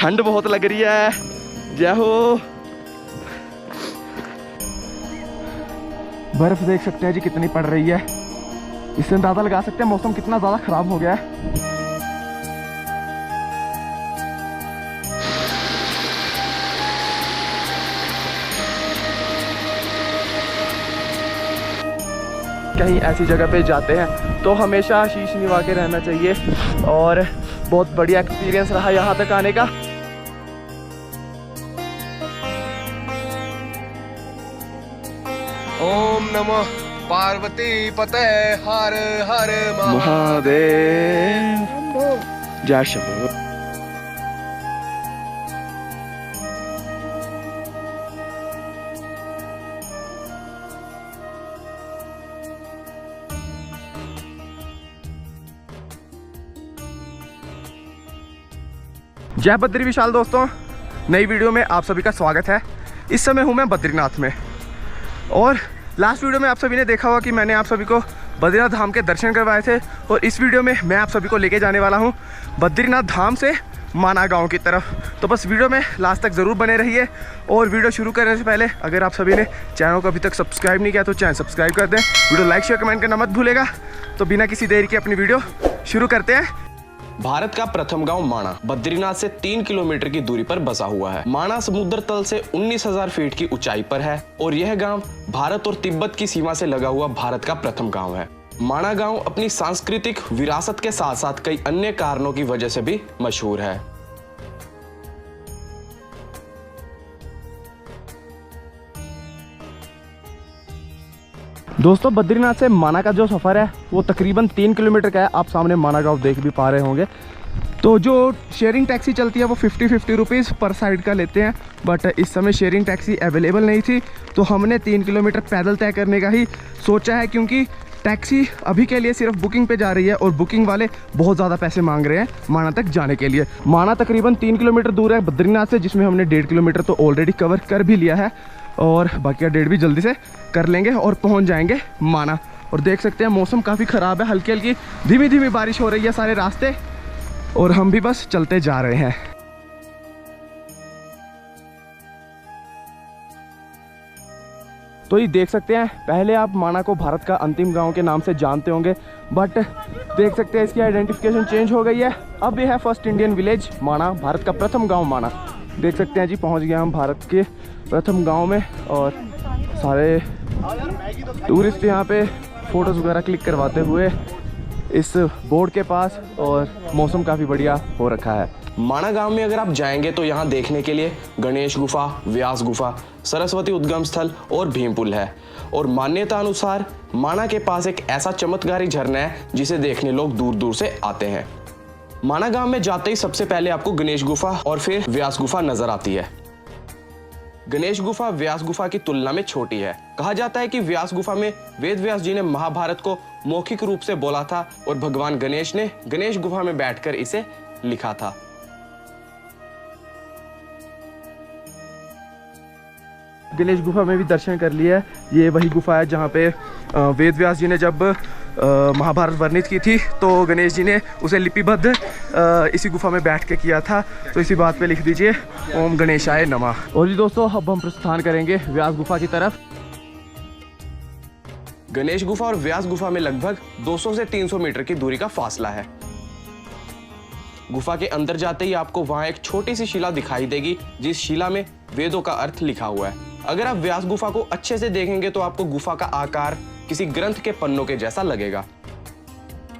ठंड बहुत लग रही है। जय हो। बर्फ देख सकते हैं जी कितनी पड़ रही है। इससे अंदाजा लगा सकते हैं मौसम कितना ज़्यादा ख़राब हो गया है। कहीं ऐसी जगह पे जाते हैं तो हमेशा शीश निभा के रहना चाहिए और बहुत बढ़िया एक्सपीरियंस रहा यहाँ तक आने का। ओम नमः पार्वती पते हर हर महादेव। जय शंभू। जय बद्री विशाल दोस्तों, नई वीडियो में आप सभी का स्वागत है। इस समय हूँ मैं बद्रीनाथ में और लास्ट वीडियो में आप सभी ने देखा होगा कि मैंने आप सभी को बद्रीनाथ धाम के दर्शन करवाए थे और इस वीडियो में मैं आप सभी को लेके जाने वाला हूँ बद्रीनाथ धाम से माना गांव की तरफ। तो बस वीडियो में लास्ट तक ज़रूर बने रहिए। और वीडियो शुरू करने से पहले अगर आप सभी ने चैनल को अभी तक सब्सक्राइब नहीं किया तो चैनल सब्सक्राइब कर दें। वीडियो लाइक शेयर कमेंट करना मत भूलेगा। तो बिना किसी देरी के अपनी वीडियो शुरू करते हैं। भारत का प्रथम गांव माणा बद्रीनाथ से 3 किलोमीटर की दूरी पर बसा हुआ है। माणा समुद्र तल से 19,000 फीट की ऊंचाई पर है और यह गांव भारत और तिब्बत की सीमा से लगा हुआ भारत का प्रथम गांव है। माणा गांव अपनी सांस्कृतिक विरासत के साथ साथ कई अन्य कारणों की वजह से भी मशहूर है। दोस्तों बद्रीनाथ से माना का जो सफ़र है वो तकरीबन 3 किलोमीटर का है। आप सामने माना गांव देख भी पा रहे होंगे। तो जो शेयरिंग टैक्सी चलती है वो 50 रुपीज़ पर साइड का लेते हैं, बट इस समय शेयरिंग टैक्सी अवेलेबल नहीं थी तो हमने 3 किलोमीटर पैदल तय करने का ही सोचा है, क्योंकि टैक्सी अभी के लिए सिर्फ बुकिंग पे जा रही है और बुकिंग वाले बहुत ज़्यादा पैसे मांग रहे हैं माना तक जाने के लिए। माना तकरीबन 3 किलोमीटर दूर है बद्रीनाथ से, जिसमें हमने 1.5 किलोमीटर तो ऑलरेडी कवर कर भी लिया है और बाकी 1.5 भी जल्दी से कर लेंगे और पहुंच जाएंगे माना। और देख सकते हैं मौसम काफ़ी ख़राब है, हल्की हल्की धीमी धीमी बारिश हो रही है सारे रास्ते और हम भी बस चलते जा रहे हैं। तो ये देख सकते हैं, पहले आप माना को भारत का अंतिम गांव के नाम से जानते होंगे, बट देख सकते हैं इसकी आइडेंटिफिकेशन चेंज हो गई है। अब ये है फर्स्ट इंडियन विलेज माना, भारत का प्रथम गांव माना। देख सकते हैं जी पहुंच गए हम भारत के प्रथम गांव में और सारे टूरिस्ट यहाँ पे फ़ोटोज़ वगैरह क्लिक करवाते हुए इस बोर्ड के पास, और मौसम काफ़ी बढ़िया हो रखा है। माणा गांव में अगर आप जाएंगे तो यहाँ देखने के लिए गणेश गुफा, व्यास गुफा, सरस्वती उद्गम स्थल और भीमपुल है। और मान्यता अनुसार माणा के पास एक ऐसा चमत्कारी झरना है जिसे देखने लोग दूर दूर से आते हैं। माणा गांव में जाते ही सबसे पहले आपको गणेश गुफा और फिर व्यास गुफा नजर आती है। गणेश गुफा व्यास गुफा की तुलना में छोटी है। कहा जाता है कि व्यास गुफा में वेद व्यास जी ने महाभारत को मौखिक रूप से बोला था और भगवान गणेश ने गणेश गुफा में बैठकर इसे लिखा था। गणेश गुफा में भी दर्शन कर लिया है। ये वही गुफा है जहाँ पे वेद व्यास जी ने जब महाभारत वर्णित की थी तो गणेश जी ने उसे लिपिबद्ध इसी गुफा में बैठ के किया था। तो इसी बात पे लिख दीजिए ओम गणेशाय नमः। और जी दोस्तों अब हम प्रस्थान करेंगे व्यास गुफा की तरफ। गणेश गुफा और व्यास गुफा में लगभग 200 से 300 मीटर की दूरी का फासला है। गुफा के अंदर जाते ही आपको वहां एक छोटी सी शिला दिखाई देगी, जिस शिला में वेदों का अर्थ लिखा हुआ है। अगर आप व्यास गुफा को अच्छे से देखेंगे तो आपको गुफा का आकार किसी ग्रंथ के पन्नों के जैसा लगेगा।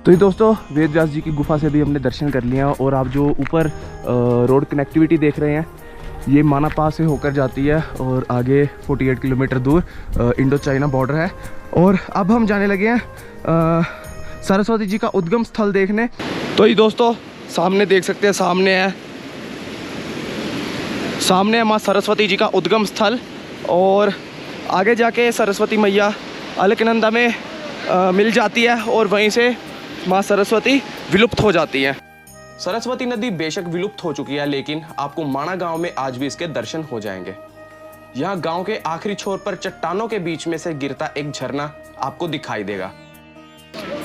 तो ये दोस्तों वेद व्यास जी की गुफा से भी हमने दर्शन कर लिया और आप जो ऊपर रोड कनेक्टिविटी देख रहे हैं ये माना पास से होकर जाती है और आगे 48 किलोमीटर दूर इंडो चाइना बॉर्डर है। और अब हम जाने लगे हैं सरस्वती जी का उद्गम स्थल देखने। तो ये दोस्तों सामने देख सकते हैं, सामने है माँ सरस्वती जी का उद्गम स्थल और आगे जाके सरस्वती मैया अलकनंदा में मिल जाती है और वहीं से माँ सरस्वती विलुप्त हो जाती है। सरस्वती नदी बेशक विलुप्त हो चुकी है, लेकिन आपको माणा गांव में आज भी इसके दर्शन हो जाएंगे। यहाँ गांव के आखिरी छोर पर चट्टानों के बीच में से गिरता एक झरना आपको दिखाई देगा।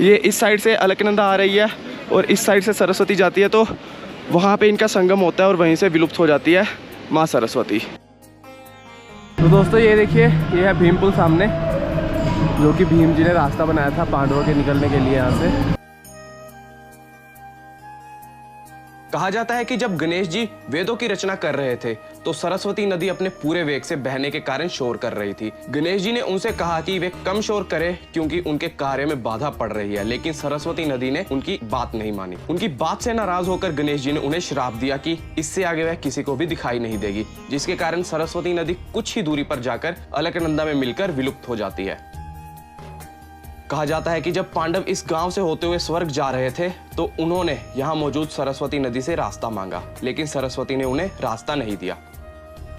ये इस साइड से अलकनंदा आ रही है और इस साइड से सरस्वती जाती है, तो वहाँ पे इनका संगम होता है और वहीं से विलुप्त हो जाती है माँ सरस्वती। तो दोस्तों ये देखिए, ये है भीमपुल सामने, जो कि भीम जी ने रास्ता बनाया था पांडवों के निकलने के लिए यहाँ से। कहा जाता है कि जब गणेश जी वेदों की रचना कर रहे थे तो सरस्वती नदी अपने पूरे वेग से बहने के कारण शोर कर रही थी। गणेश जी ने उनसे कहा कि वे कम शोर करें क्योंकि उनके कार्य में बाधा पड़ रही है, लेकिन सरस्वती नदी ने उनकी बात नहीं मानी। उनकी बात से नाराज होकर गणेश जी ने उन्हें श्राप दिया कि इससे आगे वह किसी को भी दिखाई नहीं देगी, जिसके कारण सरस्वती नदी कुछ ही दूरी पर जाकर अलकनंदा में मिलकर विलुप्त हो जाती है। कहा जाता है कि जब पांडव इस गांव से होते हुए स्वर्ग जा रहे थे तो उन्होंने यहाँ मौजूद सरस्वती नदी से रास्ता मांगा, लेकिन सरस्वती ने उन्हें रास्ता नहीं दिया।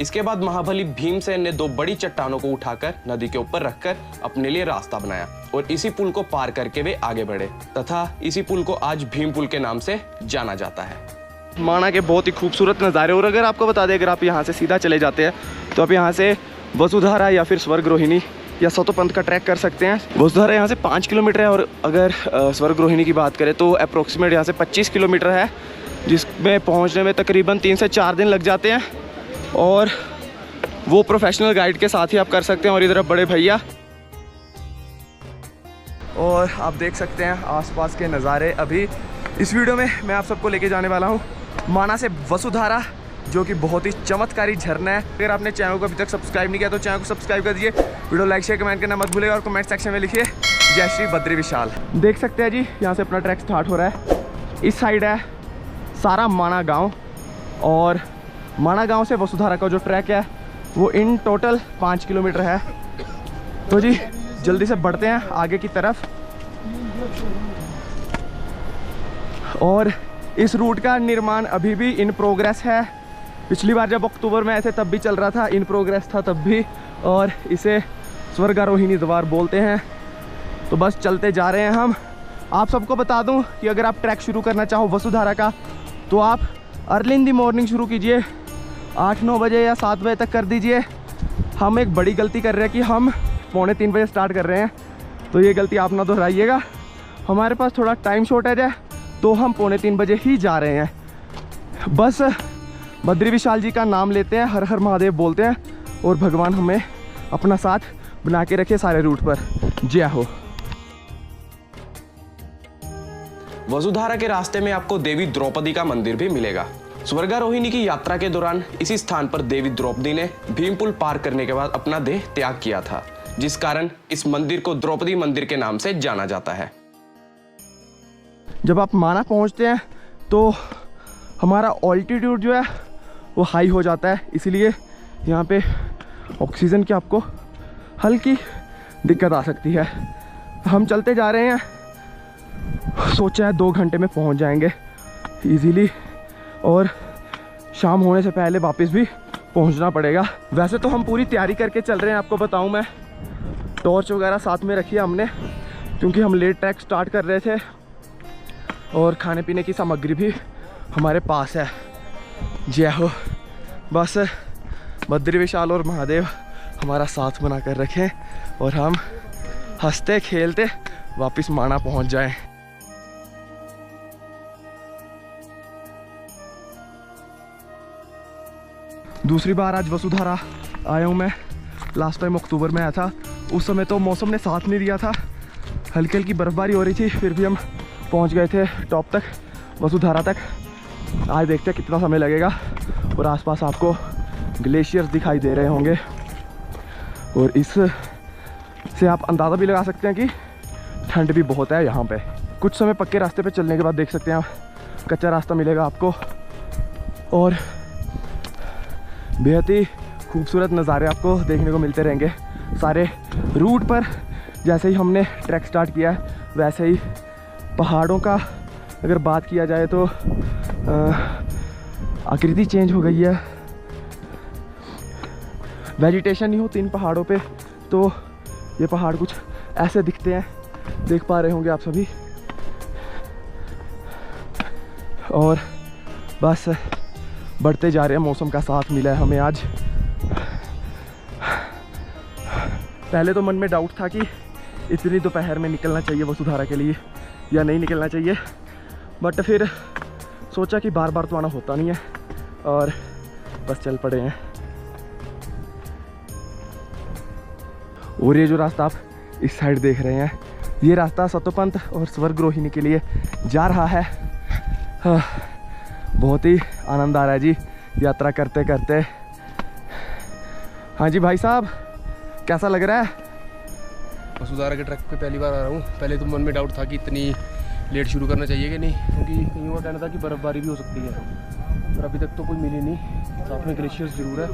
इसके बाद महाबली भीमसेन ने 2 बड़ी चट्टानों को उठाकर नदी के ऊपर रखकर अपने लिए रास्ता बनाया और इसी पुल को पार करके वे आगे बढ़े तथा इसी पुल को आज भीम पुल के नाम से जाना जाता है। माना के बहुत ही खूबसूरत नज़ारे। और अगर आपको बता दें, अगर आप यहाँ से सीधा चले जाते हैं तो आप यहाँ से वसुधारा या फिर स्वर्गरोहिणी या सतोपंथ का ट्रैक कर सकते हैं। वसुधारा यहाँ से 5 किलोमीटर है और अगर स्वर्गरोहिणी की बात करें तो अप्रोक्सीमेट यहाँ से 25 किलोमीटर है, जिसमें पहुँचने में तकरीबन 3 से 4 दिन लग जाते हैं। और वो प्रोफेशनल गाइड के साथ ही आप कर सकते हैं। और इधर बड़े भैया, और आप देख सकते हैं आसपास के नज़ारे। अभी इस वीडियो में मैं आप सबको लेके जाने वाला हूँ माना से वसुधारा, जो कि बहुत ही चमत्कारी झरना है। अगर आपने चैनल को अभी तक सब्सक्राइब नहीं किया तो चैनल को सब्सक्राइब कर दीजिए, वीडियो लाइक शेयर कमेंट करना मत भूलिएगा और कमेंट सेक्शन में लिखिए जय श्री बद्री विशाल। देख सकते हैं जी, यहाँ से अपना ट्रैक स्टार्ट हो रहा है। इस साइड है सारा माना गांव और माना गांव से वसुधारा का जो ट्रैक है वो इन टोटल 5 किलोमीटर है। तो जी जल्दी से बढ़ते हैं आगे की तरफ। और इस रूट का निर्माण अभी भी इन प्रोग्रेस है। पिछली बार जब अक्टूबर में आए थे तब भी चल रहा था, इन प्रोग्रेस था तब भी। और इसे स्वर्गारोहिणी द्वार बोलते हैं। तो बस चलते जा रहे हैं हम। आप सबको बता दूं कि अगर आप ट्रैक शुरू करना चाहो वसुधारा का तो आप अर्ली इन दी मॉर्निंग शुरू कीजिए, 8-9 बजे या 7 बजे तक कर दीजिए। हम एक बड़ी गलती कर रहे हैं कि हम 2:45 बजे स्टार्ट कर रहे हैं, तो ये गलती आप ना दोहराइएगा। हमारे पास थोड़ा टाइम शॉर्टेज है तो हम 2:45 बजे ही जा रहे हैं। बस बद्री विशाल जी का नाम लेते हैं, हर हर महादेव बोलते हैं और भगवान हमें अपना साथ बना के रखे सारे रूट पर। जय हो। वसुधारा के रास्ते में आपको देवी द्रौपदी का मंदिर भी मिलेगा। स्वर्गारोहिणी की यात्रा के दौरान इसी स्थान पर देवी द्रौपदी ने भीमपुल पार करने के बाद अपना देह त्याग किया था, जिस कारण इस मंदिर को द्रौपदी मंदिर के नाम से जाना जाता है। जब आप माना पहुंचते हैं तो हमारा ऑल्टीट्यूड जो है वो हाई हो जाता है, इसीलिए यहाँ पे ऑक्सीजन की आपको हल्की दिक्कत आ सकती है। हम चलते जा रहे हैं, सोचा है 2 घंटे में पहुँच जाएंगे इजीली, और शाम होने से पहले वापस भी पहुँचना पड़ेगा। वैसे तो हम पूरी तैयारी करके चल रहे हैं, आपको बताऊँ मैं, टॉर्च वगैरह साथ में रखी है हमने क्योंकि हम लेट ट्रैक स्टार्ट कर रहे थे, और खाने पीने की सामग्री भी हमारे पास है। जय हो। बस बद्री विशाल और महादेव हमारा साथ बना कर रखें और हम हंसते खेलते वापस माना पहुंच जाएं। दूसरी बार आज वसुधारा आया हूँ मैं। लास्ट टाइम अक्टूबर में आया था, उस समय तो मौसम ने साथ नहीं दिया था, हल्की हल्की बर्फबारी हो रही थी, फिर भी हम पहुंच गए थे टॉप तक, वसुधारा तक। आज देखते हैं कितना समय लगेगा। और आसपास आपको ग्लेशियर्स दिखाई दे रहे होंगे और इस से आप अंदाज़ा भी लगा सकते हैं कि ठंड भी बहुत है यहाँ पे। कुछ समय पक्के रास्ते पे चलने के बाद देख सकते हैं आप कच्चा रास्ता मिलेगा आपको और बेहद ही खूबसूरत नज़ारे आपको देखने को मिलते रहेंगे सारे रूट पर। जैसे ही हमने ट्रैक स्टार्ट किया है वैसे ही पहाड़ों का अगर बात किया जाए तो आकृति चेंज हो गई है, वेजिटेशन नहीं होती इन पहाड़ों पे, तो ये पहाड़ कुछ ऐसे दिखते हैं, देख पा रहे होंगे आप सभी। और बस बढ़ते जा रहे हैं, मौसम का साथ मिला है हमें आज। पहले तो मन में डाउट था कि इतनी दोपहर में निकलना चाहिए वसुधारा के लिए या नहीं निकलना चाहिए, बट फिर सोचा कि बार बार तो आना होता नहीं है और बस चल पड़े हैं। और ये जो रास्ता आप इस साइड देख रहे हैं, ये रास्ता सतोपंत और स्वर्ग रोहिणी के लिए जा रहा है। बहुत ही आनंद आ रहा है जी यात्रा करते करते। हाँ जी भाई साहब, कैसा लग रहा है? वसुधारा के ट्रैक पे पहली बार आ रहा हूँ। पहले तो मन में डाउट था कि इतनी लेट शुरू करना चाहिए कि नहीं, क्योंकि कहीं का कहना था कि बर्फ़बारी भी हो सकती है, पर अभी तक तो कोई मिली नहीं। साथ में ग्लेशियर्स जरूर है,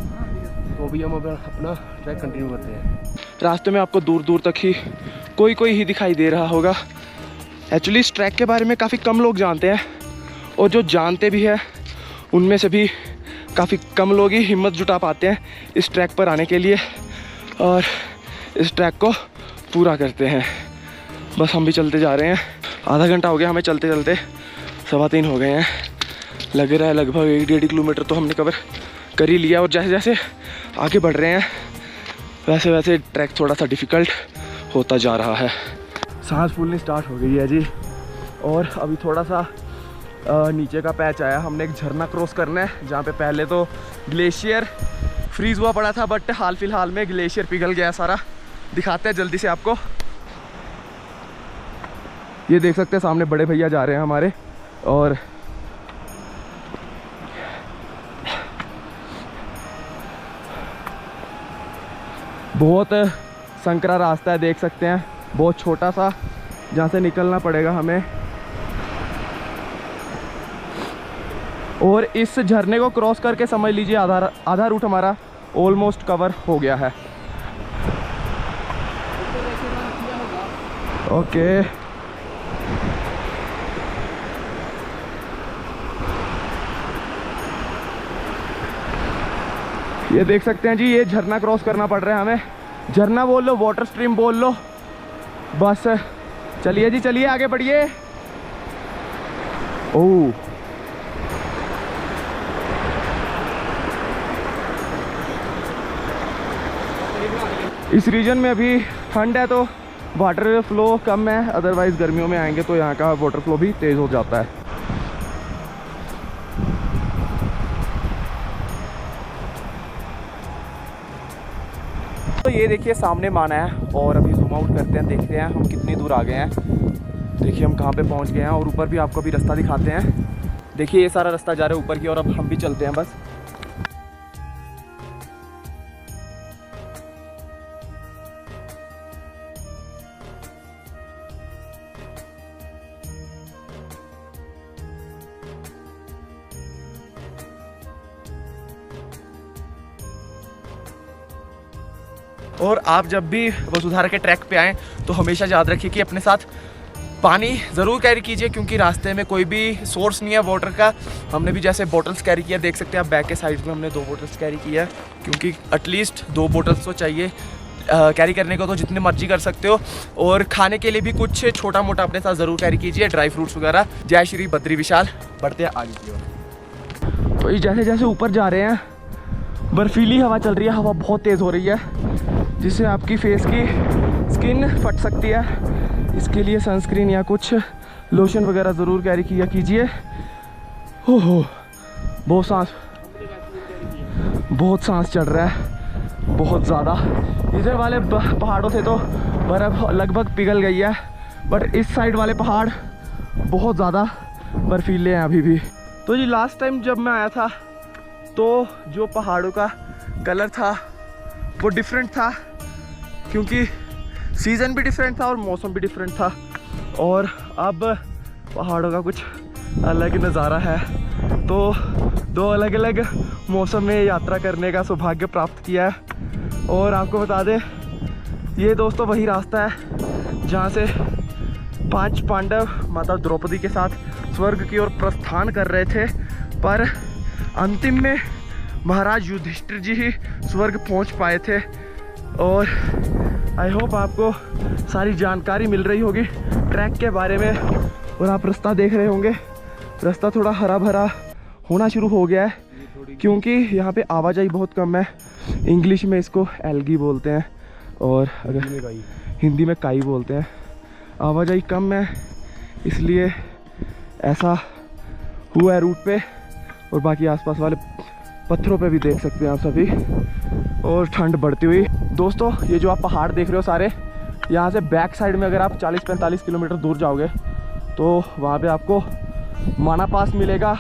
तो अभी हम अपना ट्रैक कंटिन्यू करते हैं। रास्ते में आपको दूर दूर तक ही कोई ही दिखाई दे रहा होगा। एक्चुअली इस ट्रैक के बारे में काफ़ी कम लोग जानते हैं, और जो जानते भी हैं उनमें से भी काफ़ी कम लोग ही हिम्मत जुटा पाते हैं इस ट्रैक पर आने के लिए और इस ट्रैक को पूरा करते हैं। बस हम भी चलते जा रहे हैं। आधा घंटा हो गया हमें चलते चलते, 3:15 हो गए हैं। लग रहा है लगभग 1-1.5 किलोमीटर तो हमने कवर कर ही लिया, और जैसे जैसे आगे बढ़ रहे हैं वैसे वैसे ट्रैक थोड़ा सा डिफ़िकल्ट होता जा रहा है। सांस फूलनी स्टार्ट हो गई है जी, और अभी थोड़ा सा नीचे का पैच आया। हमने एक झरना क्रॉस करना है, जहाँ पे पहले तो ग्लेशियर फ्रीज़ हुआ पड़ा था, बट हाल फिलहाल में ग्लेशियर पिघल गया सारा। दिखाते हैं जल्दी से आपको। ये देख सकते हैं सामने बड़े भैया जा रहे हैं हमारे, और बहुत संकरा रास्ता है, देख सकते हैं, बहुत छोटा सा, जहाँ से निकलना पड़ेगा हमें। और इस झरने को क्रॉस करके समझ लीजिए आधा रूट हमारा ऑलमोस्ट कवर हो गया है। ओके, ये देख सकते हैं जी, ये झरना क्रॉस करना पड़ रहा है हमें। झरना बोल लो, वाटर स्ट्रीम बोल लो, बस चलिए जी, चलिए आगे बढ़िए। ओह, इस रीजन में अभी ठंड है तो वाटर फ्लो कम है, अदरवाइज़ गर्मियों में आएंगे तो यहाँ का वाटर फ्लो भी तेज़ हो जाता है। तो ये देखिए सामने माना है, और अभी जूम आउट करते हैं, देखते हैं हम कितनी दूर आ गए हैं। देखिए हम कहाँ पे पहुँच गए हैं, और ऊपर भी आपको अभी रास्ता दिखाते हैं। देखिए ये सारा रास्ता जा रहा है ऊपर की, और अब हम भी चलते हैं बस। और आप जब भी वसुधारा के ट्रैक पे आएँ तो हमेशा याद रखिए कि अपने साथ पानी ज़रूर कैरी कीजिए, क्योंकि रास्ते में कोई भी सोर्स नहीं है वाटर का। हमने भी जैसे बोटल्स कैरी किया, देख सकते हैं आप बैक के साइड में हमने 2 बोटल्स कैरी किया, क्योंकि एटलीस्ट 2 बोटल्स तो चाहिए कैरी करने को, तो जितने मर्जी कर सकते हो। और खाने के लिए भी कुछ छोटा मोटा अपने साथ ज़रूर कैरी कीजिए, ड्राई फ्रूट्स वगैरह। जय श्री बद्री विशाल। बढ़ते हैं आगे की ओर। तो ये जैसे जैसे ऊपर जा रहे हैं बर्फीली हवा चल रही है, हवा बहुत तेज़ हो रही है, जिससे आपकी फेस की स्किन फट सकती है। इसके लिए सनस्क्रीन या कुछ लोशन वगैरह ज़रूर कैरी किया कीजिए। हो बहुत सांस चढ़ रहा है, बहुत ज़्यादा। इधर वाले पहाड़ों से तो बर्फ़ लगभग पिघल गई है, बट इस साइड वाले पहाड़ बहुत ज़्यादा बर्फीले हैं अभी भी। तो जी लास्ट टाइम जब मैं आया था तो जो पहाड़ों का कलर था वो डिफरेंट था, क्योंकि सीज़न भी डिफरेंट था और मौसम भी डिफरेंट था। और अब पहाड़ों का कुछ अलग नज़ारा है। तो 2 अलग अलग मौसम में यात्रा करने का सौभाग्य प्राप्त किया है। और आपको बता दें, ये दोस्तों वही रास्ता है जहाँ से 5 पांडव माता द्रौपदी के साथ स्वर्ग की ओर प्रस्थान कर रहे थे, पर अंतिम में महाराज युधिष्ठिर जी ही स्वर्ग पहुँच पाए थे। और आई होप आपको सारी जानकारी मिल रही होगी ट्रैक के बारे में, और आप रास्ता देख रहे होंगे। रास्ता थोड़ा हरा भरा होना शुरू हो गया है, क्योंकि यहाँ पे आवाजाही बहुत कम है। इंग्लिश में इसको एल्गी बोलते हैं, और अगर हिंदी में काई बोलते हैं। आवाजाही कम है, इसलिए ऐसा हुआ है रूट पे, और बाकी आसपास वाले पत्थरों पे भी देख सकते हैं आप सभी, और ठंड बढ़ती हुई। दोस्तों ये जो आप पहाड़ देख रहे हो सारे, यहाँ से बैक साइड में अगर आप 40-45 किलोमीटर दूर जाओगे तो वहाँ पे आपको माना पास मिलेगा,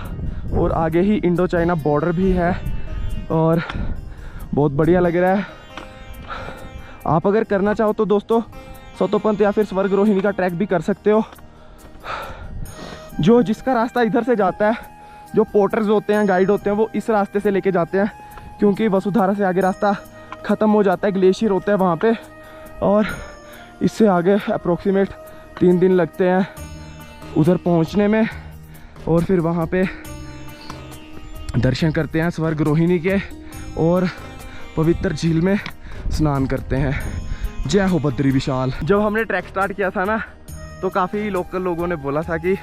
और आगे ही इंडो चाइना बॉर्डर भी है, और बहुत बढ़िया लग रहा है। आप अगर करना चाहो तो दोस्तों सतोपंथ या फिर स्वर्ग रोहिणी का ट्रैक भी कर सकते हो। जो जिसका रास्ता इधर से जाता है, जो पोर्टर्स होते हैं, गाइड होते हैं, वो इस रास्ते से लेके जाते हैं, क्योंकि वसुधारा से आगे रास्ता ख़त्म हो जाता है, ग्लेशियर होता है वहाँ पे, और इससे आगे अप्रोक्सीमेट 3 दिन लगते हैं उधर पहुँचने में, और फिर वहाँ पे दर्शन करते हैं स्वर्ग रोहिणी के, और पवित्र झील में स्नान करते हैं। जय हो बद्री विशाल। जब हमने ट्रैक स्टार्ट किया था ना, तो काफ़ी लोकल लोगों ने बोला था कि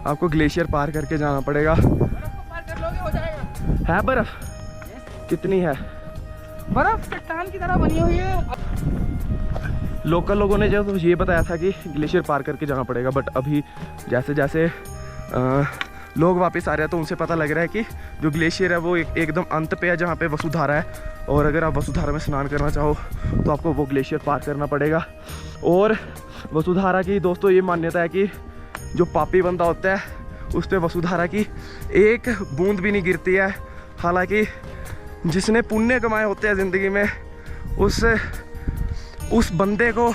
आपको ग्लेशियर पार करके जाना पड़ेगा। पार कर लोगे हो जाएगा। है बर्फ? कितनी है? बर्फ चट्टान की तरह बनी हुई है। लोकल लोगों ने जब ये बताया था कि ग्लेशियर पार करके जाना पड़ेगा, बट अभी जैसे जैसे लोग वापस आ रहे हैं तो उनसे पता लग रहा है कि जो ग्लेशियर है वो एकदम अंत पे है, जहाँ पे वसुधारा है, और अगर आप वसुधारा में स्नान करना चाहो तो आपको वो ग्लेशियर पार करना पड़ेगा। और वसुधारा की दोस्तों ये मान्यता है कि जो पापी बंदा होता है उस पर वसुधारा की एक बूंद भी नहीं गिरती है। हालांकि जिसने पुण्य कमाए होते हैं ज़िंदगी में, उस बंदे को,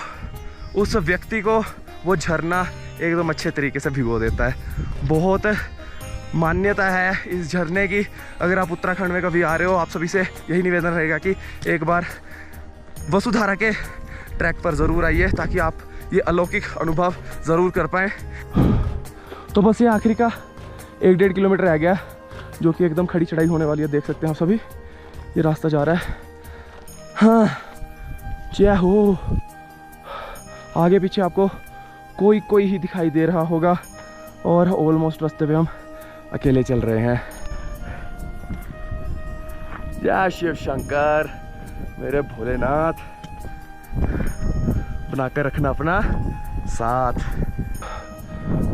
उस व्यक्ति को वो झरना एकदम अच्छे तरीके से भिगो देता है। बहुत मान्यता है इस झरने की। अगर आप उत्तराखंड में कभी आ रहे हो, आप सभी से यही निवेदन रहेगा कि एक बार वसुधारा के ट्रैक पर ज़रूर आइए, ताकि आप ये अलौकिक अनुभव ज़रूर कर पाएँ। तो बस ये आखिरी का 1-1.5 किलोमीटर रह गया, जो कि एकदम खड़ी चढ़ाई होने वाली है। देख सकते हैं आप सभी, ये रास्ता जा रहा है। हाँ, जय हो। आगे पीछे आपको कोई ही दिखाई दे रहा होगा, और ऑलमोस्ट रास्ते पे हम अकेले चल रहे हैं। जय शिव शंकर, मेरे भोलेनाथ, बनाकर रखना अपना साथ।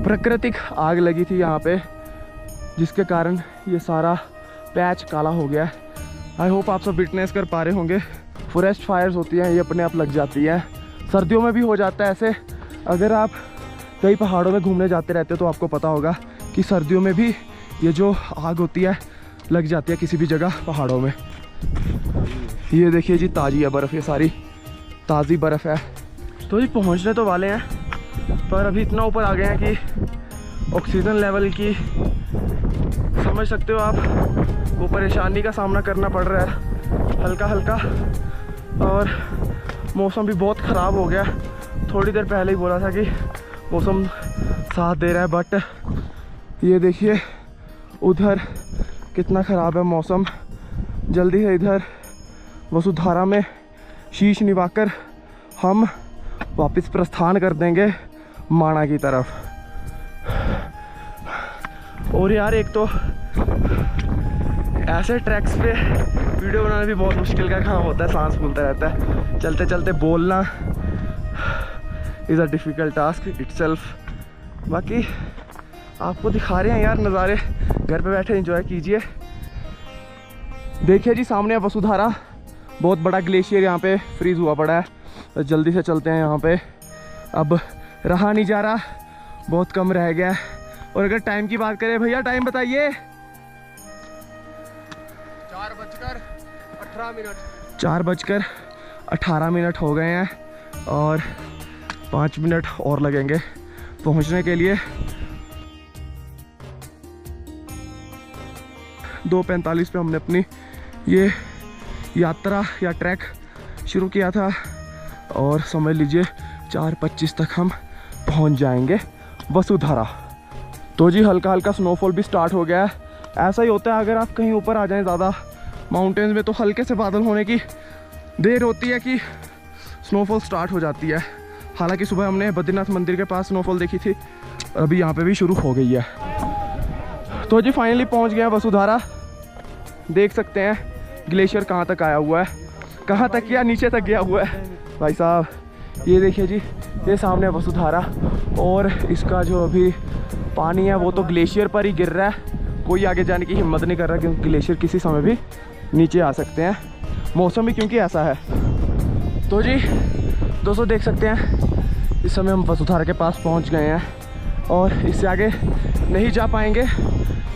प्राकृतिक आग लगी थी यहाँ पे, जिसके कारण ये सारा पैच काला हो गया। आई होप आप सब विटनेस कर पा रहे होंगे। फॉरेस्ट फायर्स होती हैं, ये अपने आप लग जाती हैं। सर्दियों में भी हो जाता है ऐसे। अगर आप कई पहाड़ों में घूमने जाते रहते हो तो आपको पता होगा कि सर्दियों में भी ये जो आग होती है लग जाती है किसी भी जगह पहाड़ों में। ये देखिए जी, ताज़ी है बर्फ़, ये सारी ताज़ी बर्फ़ है। तो जी पहुंचने तो वाले हैं, पर अभी इतना ऊपर आ गए हैं कि ऑक्सीजन लेवल की समझ सकते हो आप, वो परेशानी का सामना करना पड़ रहा है हल्का हल्का। और मौसम भी बहुत ख़राब हो गया। थोड़ी देर पहले ही बोला था कि मौसम साथ दे रहा है, बट ये देखिए उधर कितना ख़राब है मौसम। जल्दी से इधर वसुधारा में शीश निभाकर हम वापस प्रस्थान कर देंगे माणा की तरफ। और यार एक तो ऐसे ट्रैक्स पे वीडियो बनाना भी बहुत मुश्किल का काम होता है, सांस फूलता रहता है। चलते चलते बोलना is a difficult task itself. बाकी आपको दिखा रहे हैं यार नज़ारे, घर पे बैठे एंजॉय कीजिए। देखिए जी सामने वसुधारा, बहुत बड़ा ग्लेशियर यहाँ पे फ्रीज़ हुआ पड़ा है। तो जल्दी से चलते हैं यहाँ पे, अब रहा नहीं जा रहा, बहुत कम रह गया है। और अगर टाइम की बात करें, भैया टाइम बताइए। 4:18 हो गए हैं, और 5 मिनट और लगेंगे पहुंचने के लिए। 2:45 पे हमने अपनी ये यात्रा या ट्रैक शुरू किया था, और समझ लीजिए 4:25 तक हम पहुंच जाएंगे वसुधारा। तो जी हल्का हल्का स्नोफॉल भी स्टार्ट हो गया है। ऐसा ही होता है अगर आप कहीं ऊपर आ जाएं ज़्यादा माउंटेन्स में, तो हल्के से बादल होने की देर होती है कि स्नोफॉल स्टार्ट हो जाती है। हालांकि सुबह हमने बद्रीनाथ मंदिर के पास स्नोफॉल देखी थी, अभी यहाँ पे भी शुरू हो गई है। तो जी फाइनली पहुँच गया वसुधारा। देख सकते हैं ग्लेशियर कहाँ तक आया हुआ है, कहाँ तक या नीचे तक गया हुआ है भाई साहब। ये देखिए जी, ये सामने वसुधारा, और इसका जो अभी पानी है वो तो ग्लेशियर पर ही गिर रहा है, कोई आगे जाने की हिम्मत नहीं कर रहा क्योंकि ग्लेशियर किसी समय भी नीचे आ सकते हैं, मौसम भी क्योंकि ऐसा है। तो जी दोस्तों देख सकते हैं इस समय हम वसुधारा के पास पहुंच गए हैं और इससे आगे नहीं जा पाएंगे।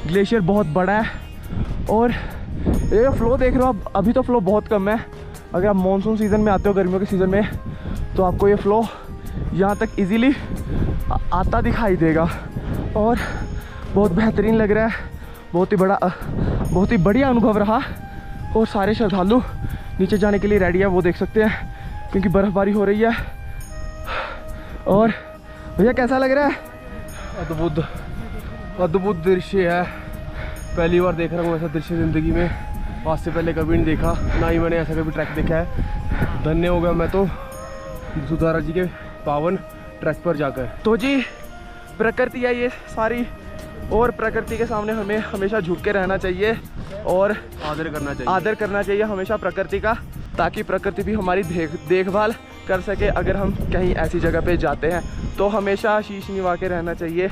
ग्लेशियर बहुत बड़ा है और ये फ्लो देख रहे हो आप, अभी तो फ्लो बहुत कम है। अगर आप मानसून सीज़न में आते हो, गर्मियों के सीज़न में, तो आपको ये फ्लो यहाँ तक इजीली आता दिखाई देगा और बहुत बेहतरीन लग रहा है। बहुत ही बढ़िया अनुभव रहा और सारे श्रद्धालु नीचे जाने के लिए रेडी है, वो देख सकते हैं क्योंकि बर्फ़बारी हो रही है। और भैया कैसा लग रहा है? अद्भुत दृश्य है, पहली बार देख रहा हूँ ऐसा दृश्य ज़िंदगी में। आज से पहले कभी नहीं देखा, ना ही मैंने ऐसा कभी ट्रैक देखा है। धन्य हो गया मैं तो वसुधारा जी के पावन ट्रैक पर जाकर। तो जी प्रकृति है ये सारी और प्रकृति के सामने हमें हमेशा झुक के रहना चाहिए और आदर करना चाहिए हमेशा प्रकृति का, ताकि प्रकृति भी हमारी देखभाल कर सके। अगर हम कहीं ऐसी जगह पे जाते हैं तो हमेशा शीश निभा के रहना चाहिए।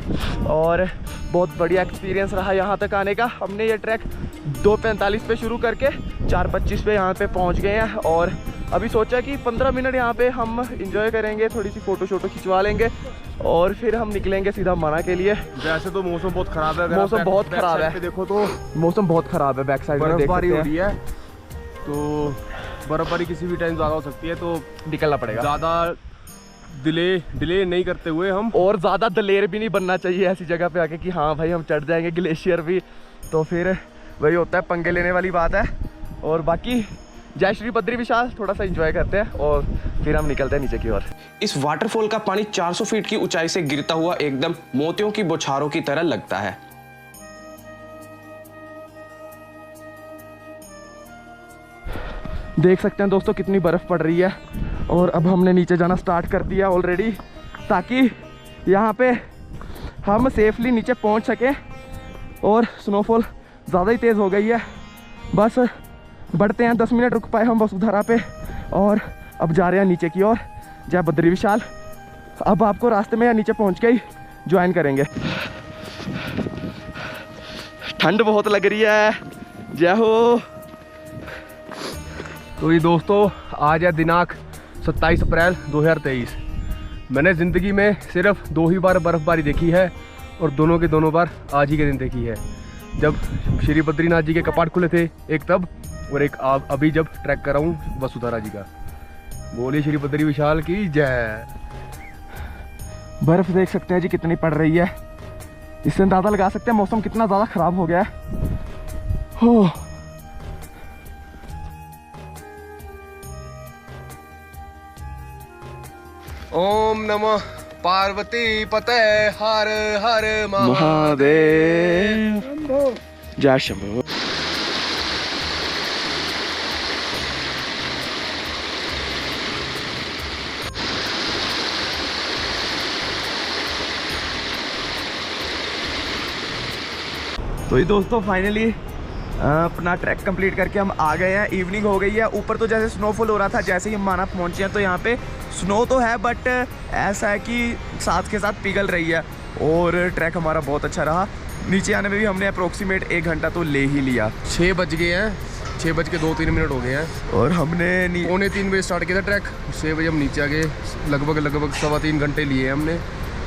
और बहुत बढ़िया एक्सपीरियंस रहा यहाँ तक आने का। हमने ये ट्रैक 2:45 पे शुरू करके 4:25 पे यहाँ पे पहुँच गए हैं और अभी सोचा कि 15 मिनट यहाँ पे हम इंजॉय करेंगे, थोड़ी सी फ़ोटो खिंचवा लेंगे और फिर हम निकलेंगे सीधा माना के लिए। वैसे तो मौसम बहुत ख़राब है, मौसम बहुत ख़राब है, देखो तो मौसम बहुत ख़राब है। बैक साइड में बर्फबारी हो रही है, तो बर्फबारी किसी भी टाइम ज़्यादा हो सकती है, तो निकलना पड़ेगा। ज़्यादा डिले नहीं करते हुए हम, और ज़्यादा दलेर भी नहीं बनना चाहिए ऐसी जगह पे आके कि हाँ भाई हम चढ़ जाएंगे ग्लेशियर भी, तो फिर वही होता है, पंगे लेने वाली बात है। और बाकी जय श्री बद्री विशाल थोड़ा सा एंजॉय करते हैं और फिर हम निकलते हैं नीचे की ओर। इस वाटरफॉल का पानी 400 फीट की ऊंचाई से गिरता हुआ एकदम मोतियों की बौछारों की तरह लगता है। देख सकते हैं दोस्तों कितनी बर्फ़ पड़ रही है और अब हमने नीचे जाना स्टार्ट कर दिया ऑलरेडी, ताकि यहाँ पे हम सेफली नीचे पहुँच सकें। और स्नोफॉल ज़्यादा ही तेज़ हो गई है, बस बढ़ते हैं, 10 मिनट रुक पाए हम वसुधारा पे और अब जा रहे हैं नीचे की ओर। जय बद्री विशाल। अब आपको रास्ते में या नीचे पहुँच के ही ज्वाइन करेंगे। ठंड बहुत लग रही है, जय हो। तो ये दोस्तों आज है दिनांक 27 अप्रैल 2023। मैंने ज़िंदगी में सिर्फ 2 ही बार बर्फ़बारी देखी है और दोनों के दोनों बार आज ही के दिन देखी है, जब श्री बद्रीनाथ जी के कपाट खुले थे, एक तब और एक अभी जब ट्रैक कर रहा हूँ वसुधारा जी का। बोलिए श्री बद्री विशाल की जय। बर्फ़ देख सकते हैं जी कितनी पड़ रही है, इससे अंदाज़ा लगा सकते हैं मौसम कितना ज़्यादा ख़राब हो गया है। हो ओम नमः पार्वती पते हर हर महादेव। जय शंभो। तो ये दोस्तों फाइनली अपना ट्रैक कंप्लीट करके हम आ गए हैं। इवनिंग हो गई है। ऊपर तो जैसे स्नोफॉल हो रहा था, जैसे ही हम माना पहुंचे हैं तो यहाँ पे स्नो तो है बट ऐसा है कि साथ के साथ पिघल रही है और ट्रैक हमारा बहुत अच्छा रहा। नीचे आने में भी हमने अप्रोक्सीमेट 1 घंटा तो ले ही लिया। 6 बज गए हैं, 6:02-3 हो गए हैं और हमने 2:45 बजे स्टार्ट किया था ट्रैक। 6 बजे हम नीचे आ गए, लगभग 3.25 घंटे लिए हमने।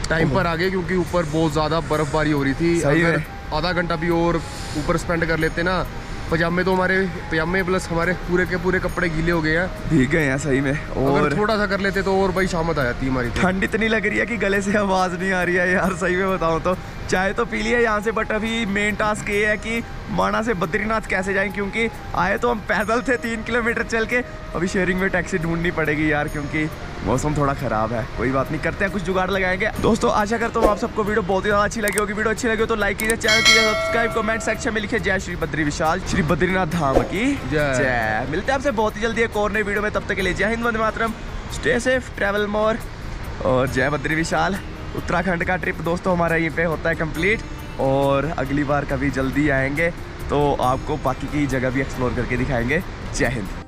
टाइम पर आ गए क्योंकि ऊपर बहुत ज़्यादा बर्फ़बारी हो रही थी। अगर आधा घंटा भी और ऊपर स्पेंड कर लेते ना, पजामे प्लस हमारे पूरे के पूरे कपड़े गीले हो गए हैं, भीग गए हैं सही में। और अगर थोड़ा सा कर लेते तो और भाई शामत आ जाती हमारी। ठंड इतनी लग रही है कि गले से आवाज़ नहीं आ रही है यार, सही में बताऊँ तो। चाय तो पी लिया यहाँ से, बट अभी मेन टास्क ये है कि माना से बद्रीनाथ कैसे जाएं, क्योंकि आए तो हम पैदल थे 3 किलोमीटर चल के। अभी शेयरिंग में टैक्सी ढूंढनी पड़ेगी यार, क्योंकि मौसम थोड़ा ख़राब है। कोई बात नहीं, करते हैं कुछ जुगाड़ लगाएंगे। दोस्तों आशा करता हूँ आप सबको वीडियो बहुत ही ज़्यादा अच्छी लगी होगी। वीडियो अच्छी लगी हो तो लाइक कीजिए, चैनल कीजिए सब्सक्राइब, कमेंट सेक्शन में लिखिए जय श्री बद्री विशाल, श्री बद्रीनाथ धाम की जय। मिलते हैं आपसे बहुत ही जल्दी एक और नई वीडियो में, तब तक के लिए जय Hind, Vande Mataram, stay safe, travel मोर और जय बद्री विशाल। उत्तराखंड का ट्रिप दोस्तों हमारा यहीं पे होता है कंप्लीट और अगली बार कभी जल्दी आएंगे तो आपको बाकी की जगह भी एक्सप्लोर करके दिखाएंगे। जय हिंद।